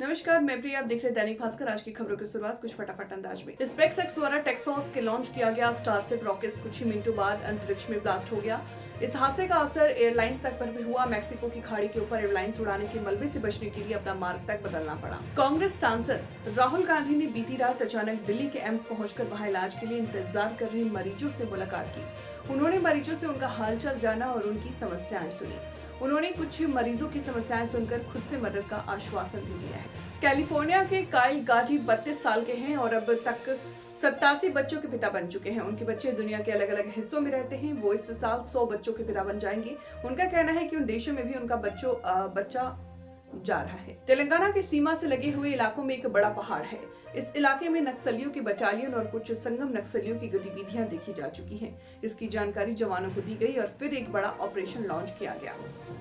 नमस्कार, मैं प्रिया। आप देख रहे हैं दैनिक भास्कर। आज की खबरों की शुरुआत कुछ फटाफट अंदाज में। स्पेसएक्स द्वारा टेक्सास के लॉन्च किया गया स्टारशिप रॉकेट कुछ ही मिनटों बाद अंतरिक्ष में ब्लास्ट हो गया। इस हादसे का असर एयरलाइंस तक पर भी हुआ। मैक्सिको की खाड़ी के ऊपर एयरलाइंस उड़ाने के मलबे से बचने के लिए अपना मार्ग तक बदलना पड़ा। कांग्रेस सांसद राहुल गांधी ने बीती रात अचानक दिल्ली के एम्स पहुंचकर वहां इलाज के लिए इंतजार कर रहे मरीजों से मुलाकात की। उन्होंने मरीजों से उनका हालचाल जाना और उनकी समस्याएं सुनी। उन्होंने कुछ मरीजों की समस्याएं सुनकर खुद से मदद का आश्वासन भी दिया है। कैलिफोर्निया के काइल गाजी 32 साल के हैं और अब तक 87 बच्चों के पिता बन चुके हैं। उनके बच्चे दुनिया के अलग अलग हिस्सों में रहते हैं। वो इस साल 100 बच्चों के पिता बन जाएंगे। उनका कहना है कि उन देशों में भी उनका बच्चा जा रहा है। तेलंगाना की सीमा से लगे हुए इलाकों में एक बड़ा पहाड़ है। इस इलाके में नक्सलियों की बटालियन और कुछ संगम नक्सलियों की गतिविधियां देखी जा चुकी हैं। इसकी जानकारी जवानों को दी गई और फिर एक बड़ा ऑपरेशन लॉन्च किया गया।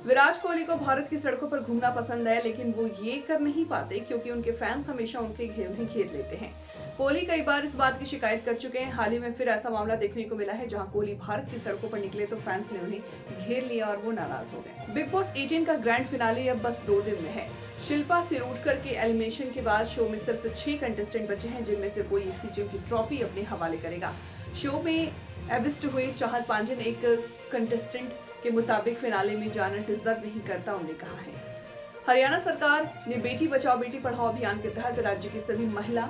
विराट कोहली को भारत की सड़कों पर घूमना पसंद है, लेकिन वो ये कर नहीं पाते क्योंकि उनके फैंस हमेशा उनके घेर लेते हैं। कोहली कई बार इस बात की शिकायत कर चुके हैं। हाल ही में फिर ऐसा मामला देखने को मिला है जहां कोहली भारत की सड़कों पर निकले तो फैंस ने उन्हें घेर लिया और वो नाराज हो गए। बिग बॉस 18 का ग्रैंड फिनाले अब बस 2 दिन में है। शिल्पा सिरोडकर के एलिमिनेशन के बाद शो में सिर्फ 6 कंटेस्टेंट बचे हैं, जिनमें से कोई एक सीजन की ट्रॉफी अपने हवाले करेगा। शो में एविस्ट हुए चाहत पांजन एक कंटेस्टेंट के मुताबिक फिनाले में जाना डिजर्व नहीं करता, उन्होंने कहा है। हरियाणा सरकार ने बेटी बचाओ बेटी पढ़ाओ अभियान के तहत राज्य की सभी महिला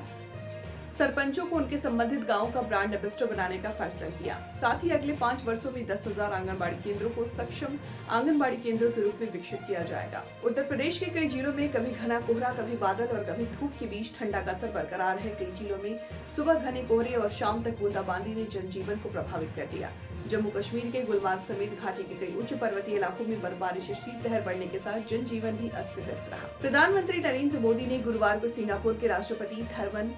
सरपंचों को उनके संबंधित गांव का ब्रांड एम्बेसडर बनाने का फैसला किया। साथ ही अगले 5 वर्षों में 10,000 आंगनबाड़ी केंद्रों को सक्षम आंगनबाड़ी केंद्रों के रूप में विकसित किया जाएगा। उत्तर प्रदेश के कई जिलों में कभी घना कोहरा, कभी बादल और कभी धूप के बीच ठंडा का असर बरकरार है। कई जिलों में सुबह घने कोहरे और शाम तक बूंदाबांदी ने जनजीवन को प्रभावित कर दिया। जम्मू कश्मीर के गुलमर्ग समेत घाटी के कई उच्च पर्वतीय इलाकों में बर्फबारी से शीतलहर बढ़ने के साथ जनजीवन भी अस्त व्यस्त रहा। प्रधानमंत्री नरेंद्र मोदी ने गुरुवार को सिंगापुर के राष्ट्रपति थरवन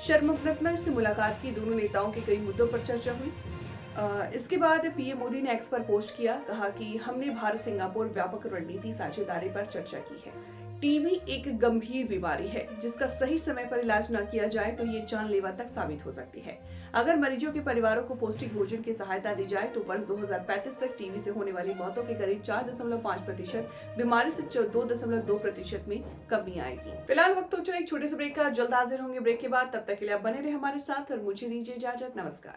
शर्मुगनतम से मुलाकात की। दोनों नेताओं के कई मुद्दों पर चर्चा हुई। इसके बाद पीएम मोदी ने एक्स पर पोस्ट किया, कहा कि हमने भारत सिंगापुर व्यापक रणनीति साझेदारी पर चर्चा की है। टीबी एक गंभीर बीमारी है जिसका सही समय पर इलाज न किया जाए तो ये जानलेवा तक साबित हो सकती है। अगर मरीजों के परिवारों को पौष्टिक भोजन की सहायता दी जाए तो वर्ष 2035 तक टीबी से होने वाली मौतों के करीब 4.5%, बीमारी से 2.2% में कमी आएगी। फिलहाल वक्त हो चला एक छोटे से ब्रेक का। जल्द हाजिर होंगे ब्रेक के बाद। तब तक के लिए आप बने रहे हमारे साथ और मुझे दीजिए इजाजत। नमस्कार।